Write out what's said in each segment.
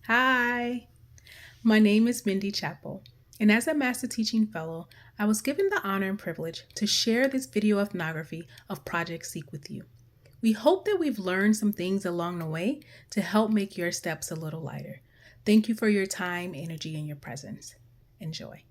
Hi, my name is Mindy Chappell, and as a Master Teaching Fellow, I was given the honor and privilege to share this video ethnography of Project Seek with you. We hope that we've learned some things along the way to help make your steps a little lighter. Thank you for your time, energy, and your presence. Enjoy.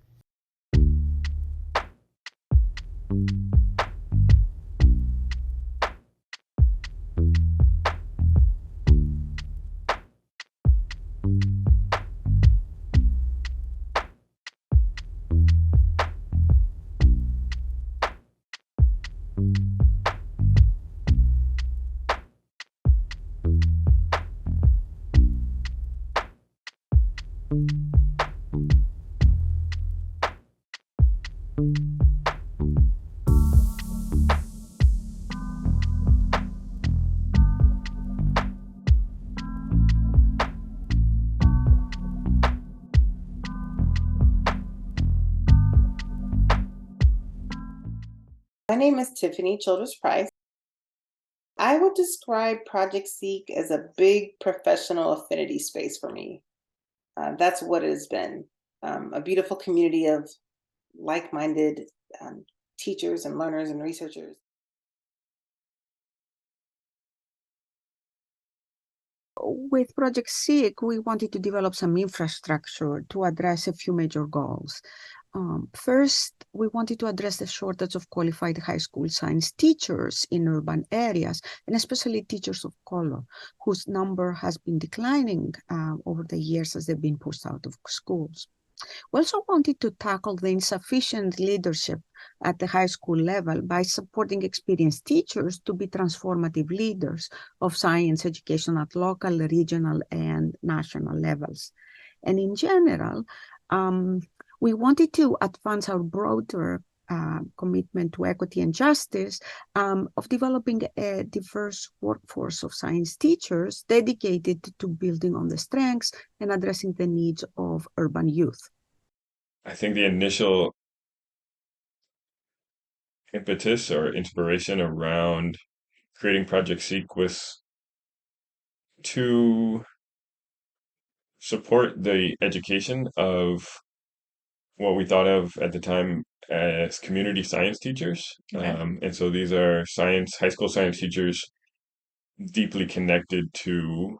My name is Tiffany Childers Price. I would describe Project Seek as a big professional affinity space for me. That's what it has been, a beautiful community of like minded teachers and learners and researchers. With Project SEEEC, we wanted to develop some infrastructure to address a few major goals. First, we wanted to address the shortage of qualified high school science teachers in urban areas, and especially teachers of color, whose number has been declining over the years as they've been pushed out of schools. We also wanted to tackle the insufficient leadership at the high school level by supporting experienced teachers to be transformative leaders of science education at local, regional, and national levels. And in general, we wanted to advance our broader commitment to equity and justice of developing a diverse workforce of science teachers dedicated to building on the strengths and addressing the needs of urban youth. I think the initial impetus or inspiration around creating Project Seek was to support the education of what we thought of at the time as community science teachers. Okay. And so these are high school science teachers deeply connected to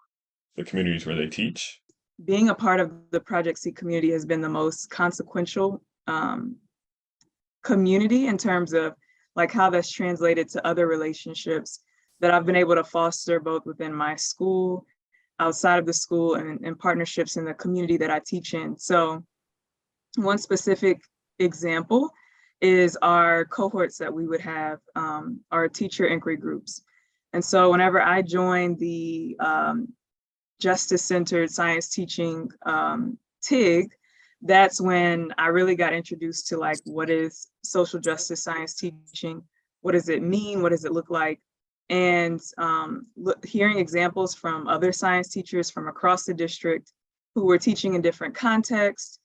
the communities where they teach. Being a part of the Project C community has been the most consequential community in terms of like how that's translated to other relationships that I've been able to foster both within my school, outside of the school, and partnerships in the community that I teach in. So one specific example is our cohorts that we would have, our teacher inquiry groups. And so whenever I joined the justice-centered science teaching TIG, that's when I really got introduced to like, what is social justice science teaching? What does it mean? What does it look like? And hearing examples from other science teachers from across the district who were teaching in different contexts.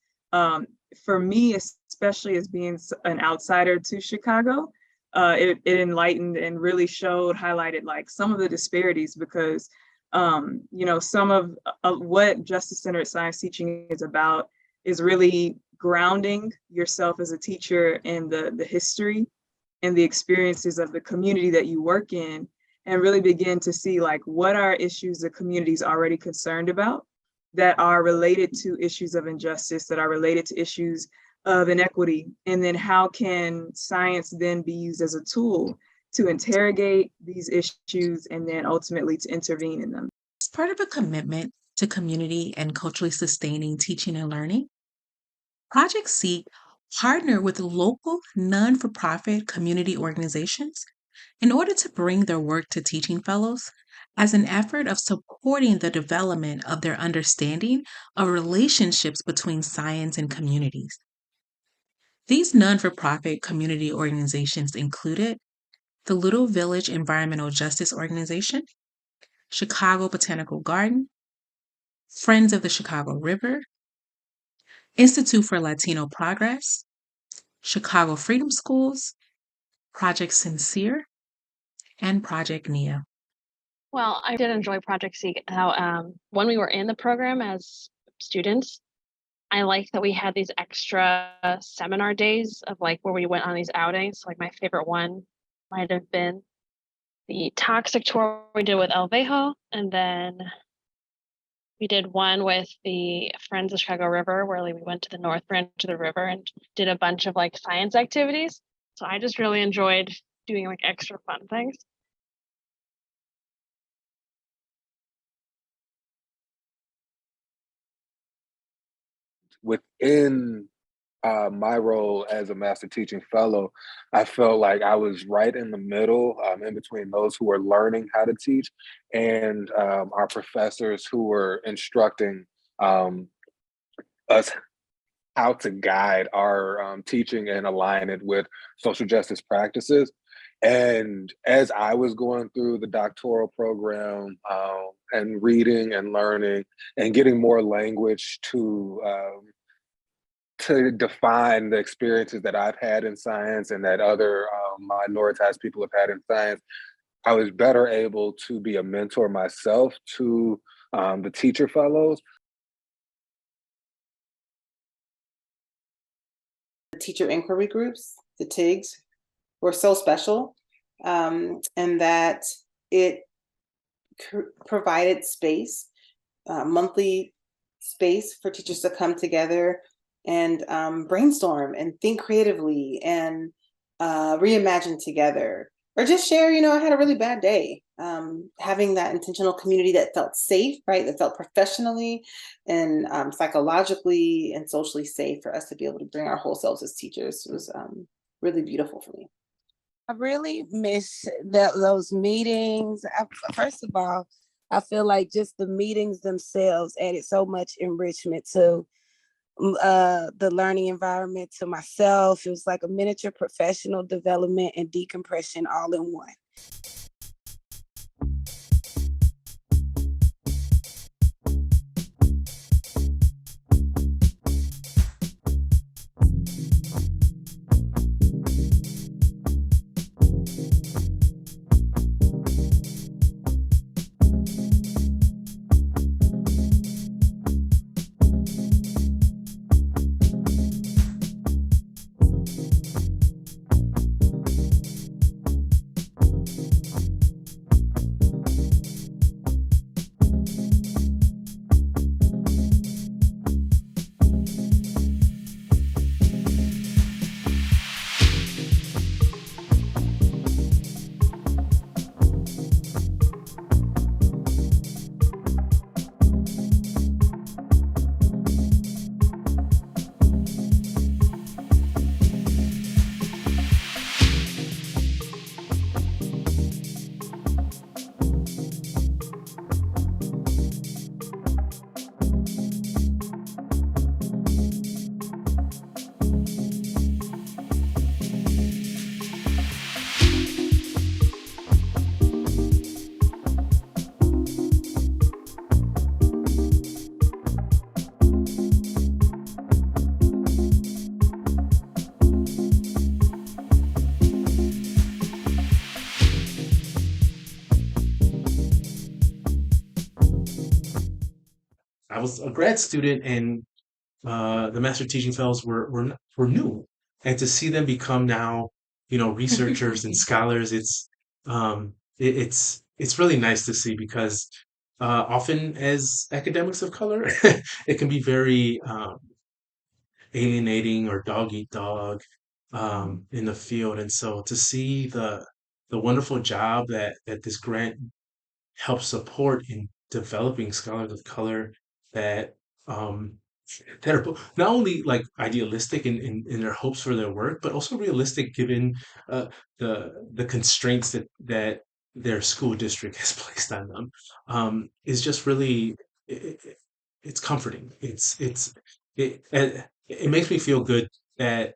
For me, especially as being an outsider to Chicago, it enlightened and really highlighted like some of the disparities because some of what justice-centered science teaching is about is really grounding yourself as a teacher in the history and the experiences of the community that you work in, and really begin to see like what are issues the community is already concerned about that are related to issues of injustice, that are related to issues of inequity, and then how can science then be used as a tool to interrogate these issues and then ultimately to intervene in them. As part of a commitment to community and culturally sustaining teaching and learning, Project Seek partnered with local non for profit community organizations in order to bring their work to teaching fellows as an effort of supporting the development of their understanding of relationships between science and communities. These non for profit community organizations included the Little Village Environmental Justice Organization, Chicago Botanical Garden, Friends of the Chicago River, Institute for Latino Progress, Chicago Freedom Schools, Project Sincere, and Project NIA. Well, I did enjoy Project Seek. How when we were in the program as students, I like that we had these extra seminar days of like where we went on these outings. Like my favorite one might have been the toxic tour we did with El Vejo, and then we did one with the Friends of Chicago River, where like, we went to the North Branch of the river and did a bunch of like science activities. So I just really enjoyed doing like extra fun things. Within my role as a master teaching fellow, I felt like I was right in the middle, in between those who were learning how to teach and our professors who were instructing us how to guide our teaching and align it with social justice practices. And as I was going through the doctoral program and reading and learning and getting more language to define the experiences that I've had in science and that other minoritized people have had in science, I was better able to be a mentor myself to the teacher fellows. The teacher inquiry groups, the TIGs, were so special, and that it provided space, monthly space for teachers to come together and brainstorm and think creatively and reimagine together, or just share, I had a really bad day. Having that intentional community that felt safe, right? That felt professionally and psychologically and socially safe for us to be able to bring our whole selves as teachers was really beautiful for me. I really miss those meetings. First of all, I feel like just the meetings themselves added so much enrichment to the learning environment, to myself. It was like a miniature professional development and decompression all in one. I was a grad student, and the master teaching fellows were new, and to see them become now, researchers and scholars, it's really nice to see because often as academics of color, it can be very alienating or dog eat dog in the field, and so to see the wonderful job that this grant helps support in developing scholars of color that um, that are not only like idealistic in their hopes for their work, but also realistic given uh, the constraints that their school district has placed on them. Is just really it's comforting. It makes me feel good that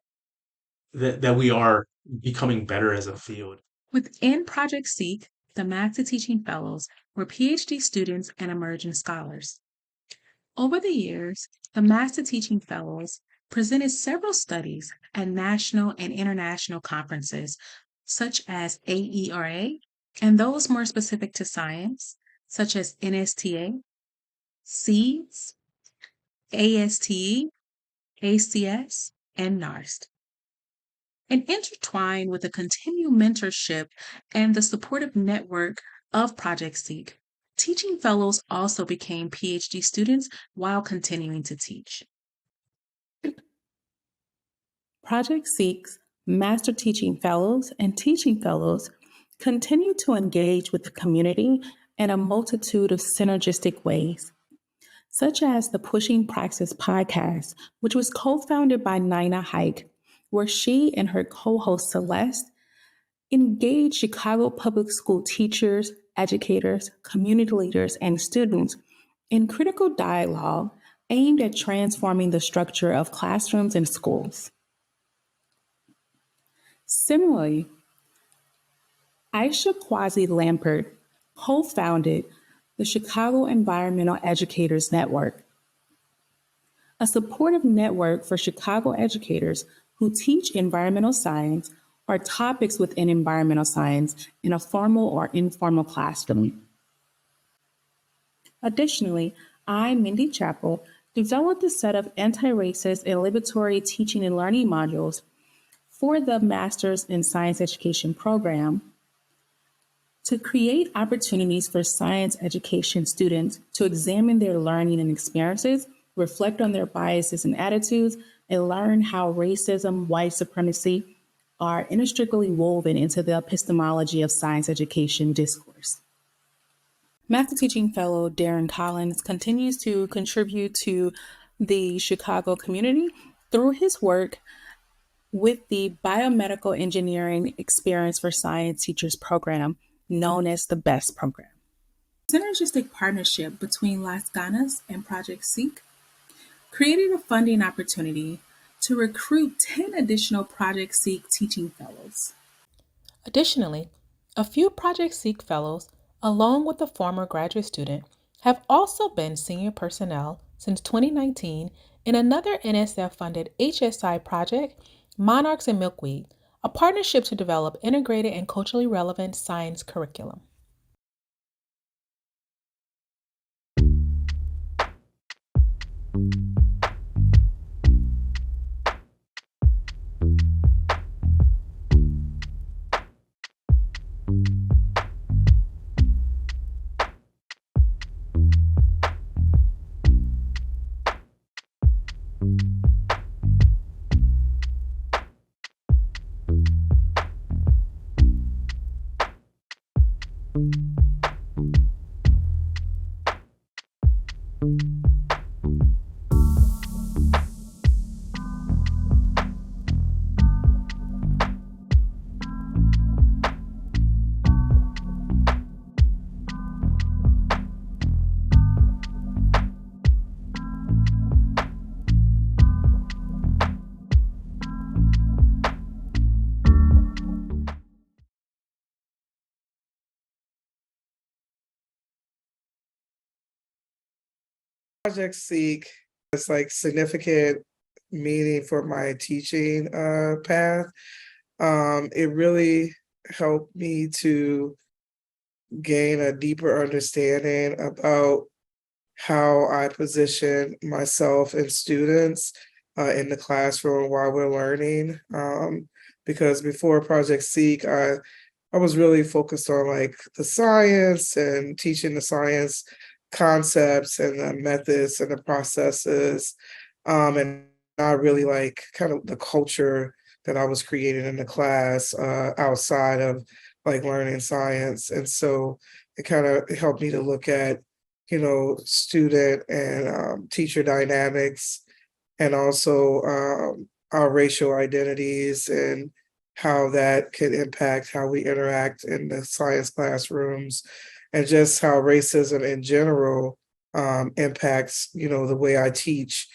we are becoming better as a field. Within Project SEEK, the Master Teaching Fellows were PhD students and emerging scholars. Over the years, the Master Teaching Fellows presented several studies at national and international conferences such as AERA, and those more specific to science, such as NSTA, SEEDS, ASTE, ACS, and NARST. And intertwined with a continued mentorship and the supportive network of Project SEEK, teaching fellows also became PhD students while continuing to teach. Project SEEK's Master Teaching Fellows and Teaching Fellows continue to engage with the community in a multitude of synergistic ways, such as the Pushing Praxis podcast, which was co-founded by Nina Hike, where she and her co-host Celeste engage Chicago public school teachers, educators, community leaders, and students in critical dialogue aimed at transforming the structure of classrooms and schools. Similarly, Aisha Quasi Lampert co-founded the Chicago Environmental Educators Network, a supportive network for Chicago educators who teach environmental science or topics within environmental science in a formal or informal classroom. Additionally, I, Mindy Chappell, developed a set of anti-racist and liberatory teaching and learning modules for the Masters in Science Education program to create opportunities for science education students to examine their learning and experiences, reflect on their biases and attitudes, and learn how racism, white supremacy are inextricably woven into the epistemology of science education discourse. Master Teaching Fellow Darren Collins continues to contribute to the Chicago community through his work with the Biomedical Engineering Experience for Science Teachers program, known as the BEST program. Synergistic partnership between Las Ganas and Project SEEK created a funding opportunity to recruit 10 additional Project SEEK teaching fellows. Additionally, a few Project SEEK fellows, along with a former graduate student, have also been senior personnel since 2019 in another NSF-funded HSI project, Monarchs and Milkweed, a partnership to develop integrated and culturally relevant science curriculum. Project SEEK is like significant meaning for my teaching path. It really helped me to gain a deeper understanding about how I position myself and students in the classroom while we're learning. Because before Project SEEK, I was really focused on like the science and teaching the science concepts and the methods and the processes, and not really like kind of the culture that I was creating in the class outside of like learning science. And so it kind of helped me to look at, student and teacher dynamics, and also our racial identities and how that could impact how we interact in the science classrooms, and just how racism in general impacts, the way I teach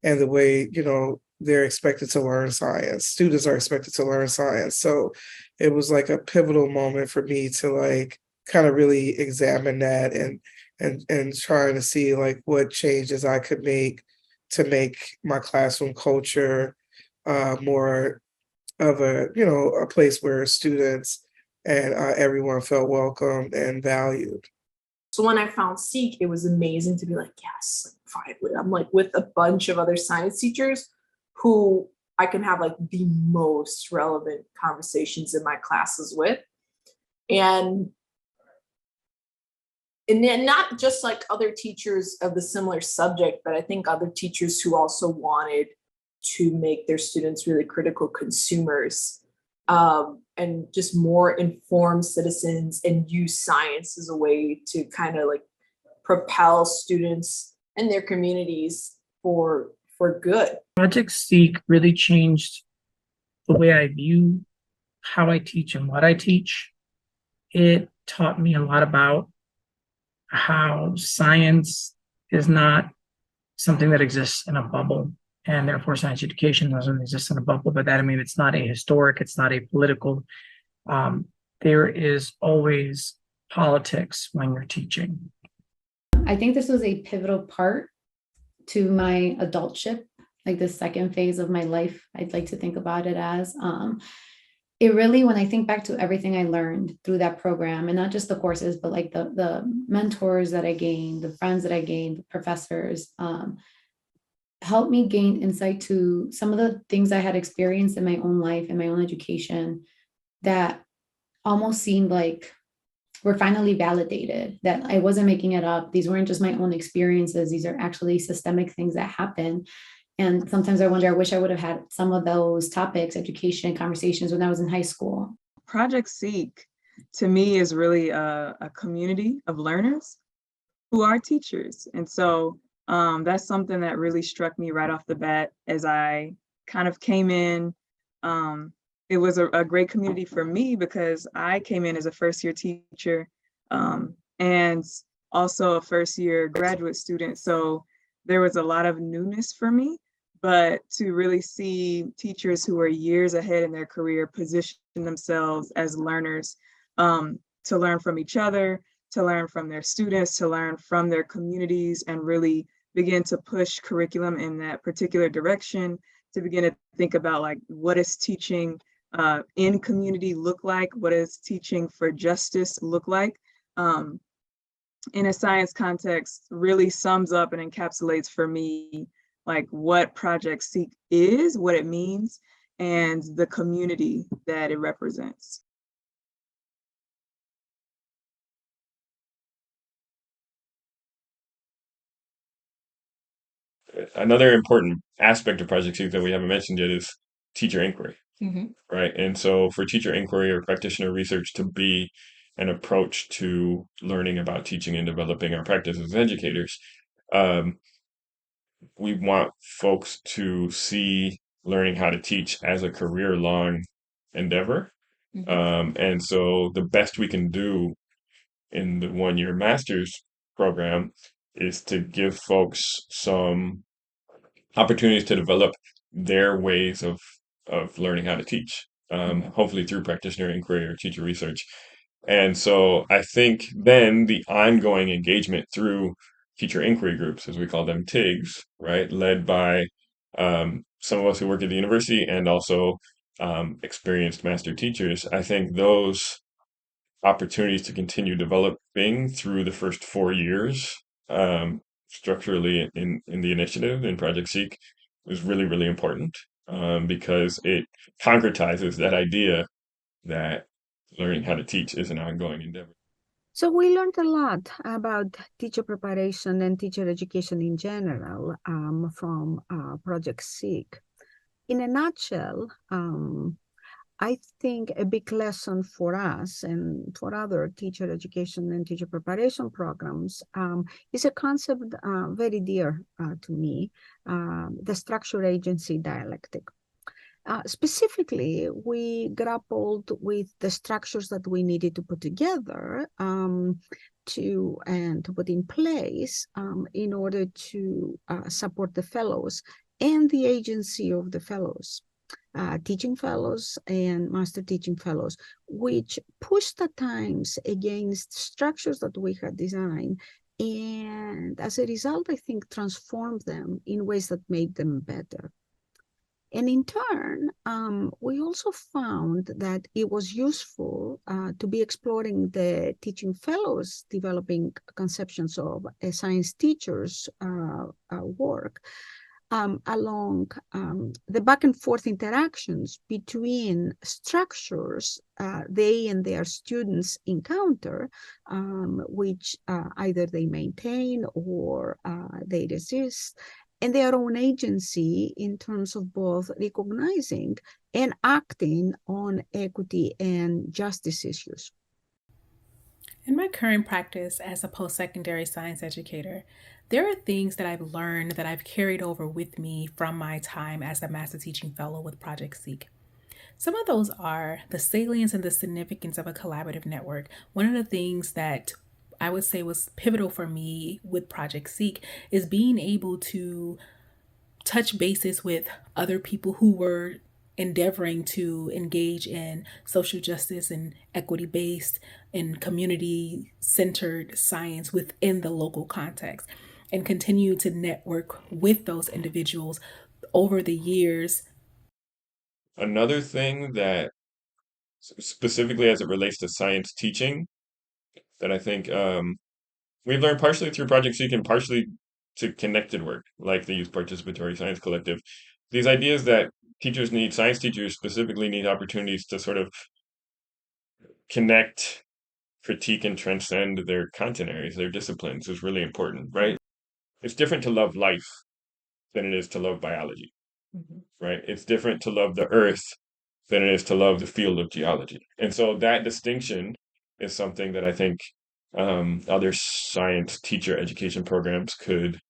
and the way, they're expected to learn science. Students are expected to learn science. So it was like a pivotal moment for me to like kind of really examine that and trying to see like what changes I could make to make my classroom culture more of a place where students and everyone felt welcomed and valued. So when I found SEEK, it was amazing to be like, yes, finally, I'm like with a bunch of other science teachers who I can have like the most relevant conversations in my classes with. And then not just like other teachers of the similar subject, but I think other teachers who also wanted to make their students really critical consumers, and just more informed citizens, and use science as a way to kind of like propel students and their communities for good. Project SEEK really changed the way I view how I teach and what I teach. It taught me a lot about how science is not something that exists in a bubble, and therefore science education doesn't exist in a bubble. But that, I mean, it's not ahistoric, it's not apolitical. There is always politics when you're teaching. I think this was a pivotal part to my adultship, like the second phase of my life, I'd like to think about it as. It really, when I think back to everything I learned through that program, and not just the courses, but like the mentors that I gained, the friends that I gained, the professors, helped me gain insight to some of the things I had experienced in my own life and my own education that almost seemed like were finally validated, that I wasn't making it up. These weren't just my own experiences. These are actually systemic things that happen. And sometimes I wonder, I wish I would have had some of those topics, education conversations, when I was in high school. Project SEEK, to me, is really a community of learners who are teachers. And so that's something that really struck me right off the bat as I kind of came in. It was a great community for me because I came in as a first-year teacher, and also a first-year graduate student. So there was a lot of newness for me, but to really see teachers who are years ahead in their career position themselves as learners, to learn from each other, to learn from their students, to learn from their communities, and really begin to push curriculum in that particular direction, to begin to think about like, what is teaching in community look like? What does teaching for justice look like? In a science context, really sums up and encapsulates for me like what Project SEEK is, what it means, and the community that it represents. Another important aspect of Project SEEK that we haven't mentioned yet is teacher inquiry. Right. And so for teacher inquiry or practitioner research to be an approach to learning about teaching and developing our practice as educators, we want folks to see learning how to teach as a career-long endeavor. And so the best we can do in the one-year master's program is to give folks some opportunities to develop their ways of learning how to teach, hopefully through practitioner inquiry or teacher research. And so I think then the ongoing engagement through teacher inquiry groups, as we call them, TIGs, right, led by some of us who work at the university and also experienced master teachers, I think those opportunities to continue developing through the first 4 years structurally in the initiative in Project SEEK is really, really important because it concretizes that idea that learning how to teach is an ongoing endeavor. So we learned a lot about teacher preparation and teacher education in general from Project SEEK. In a nutshell, I think a big lesson for us and for other teacher education and teacher preparation programs is a concept very dear to me, the structure agency dialectic. Specifically, we grappled with the structures that we needed to put together to put in place in order to support the fellows and the agency of the fellows. Teaching fellows and master teaching fellows, which pushed at times against structures that we had designed, and as a result, I think transformed them in ways that made them better. And in turn, we also found that it was useful to be exploring the teaching fellows developing conceptions of a science teacher's work along the back and forth interactions between structures they and their students encounter, which either they maintain or they resist, and their own agency in terms of both recognizing and acting on equity and justice issues. In my current practice as a post-secondary science educator, there are things that I've learned that I've carried over with me from my time as a Master Teaching Fellow with Project SEEEC. Some of those are the salience and the significance of a collaborative network. One of the things that I would say was pivotal for me with Project SEEEC is being able to touch bases with other people who were endeavoring to engage in social justice and equity-based and community-centered science within the local context, and continue to network with those individuals over the years. Another thing that specifically as it relates to science teaching that I think we've learned partially through Project SEEK and partially to connected work, like the Youth Participatory Science Collective. These ideas that science teachers specifically need opportunities to sort of connect, critique, and transcend their content areas, their disciplines is really important, right? It's different to love life than it is to love biology, right? It's different to love the earth than it is to love the field of geology. And so that distinction is something that I think other science teacher education programs could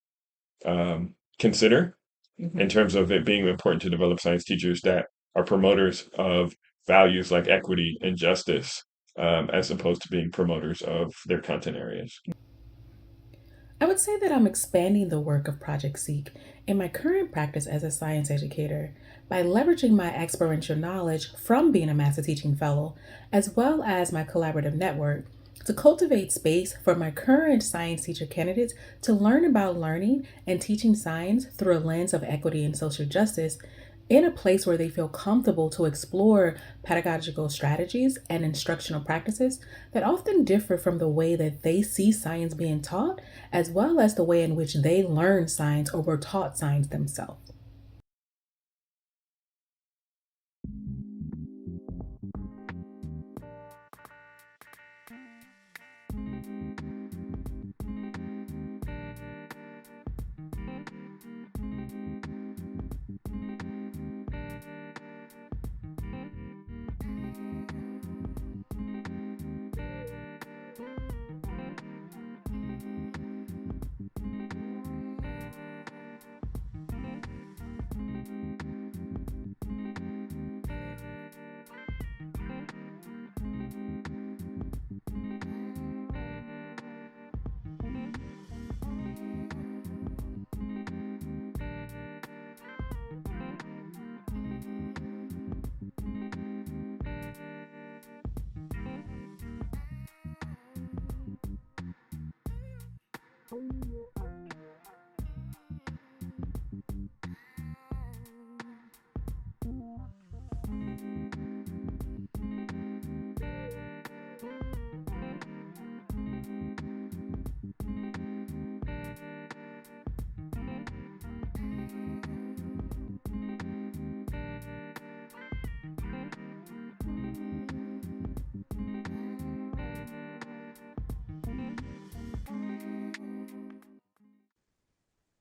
consider in terms of it being important to develop science teachers that are promoters of values like equity and justice, as opposed to being promoters of their content areas. I would say that I'm expanding the work of Project SEEK in my current practice as a science educator by leveraging my experiential knowledge from being a Master Teaching Fellow, as well as my collaborative network, to cultivate space for my current science teacher candidates to learn about learning and teaching science through a lens of equity and social justice, in a place where they feel comfortable to explore pedagogical strategies and instructional practices that often differ from the way that they see science being taught, as well as the way in which they learn science or were taught science themselves.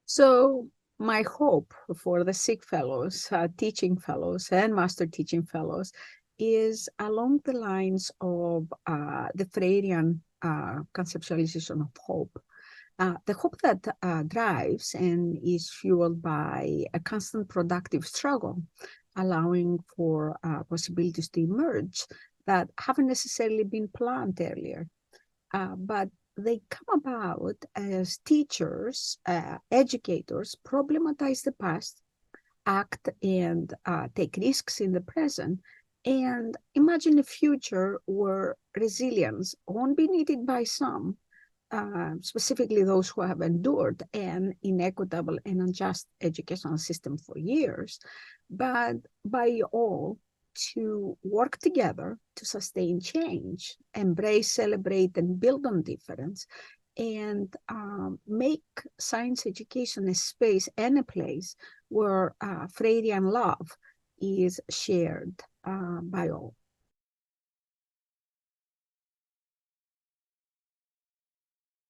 So my hope for the SEEK fellows, teaching fellows and master teaching fellows is along the lines of the Freirean conceptualization of hope. The hope that drives and is fueled by a constant productive struggle, allowing for possibilities to emerge that haven't necessarily been planned earlier, but they come about as teachers, educators problematize the past, act and take risks in the present, and imagine a future where resilience won't be needed by some, specifically those who have endured an inequitable and unjust educational system for years, but by all to work together to sustain change, embrace, celebrate, and build on difference, and make science education a space and a place where Freudian love is shared by all.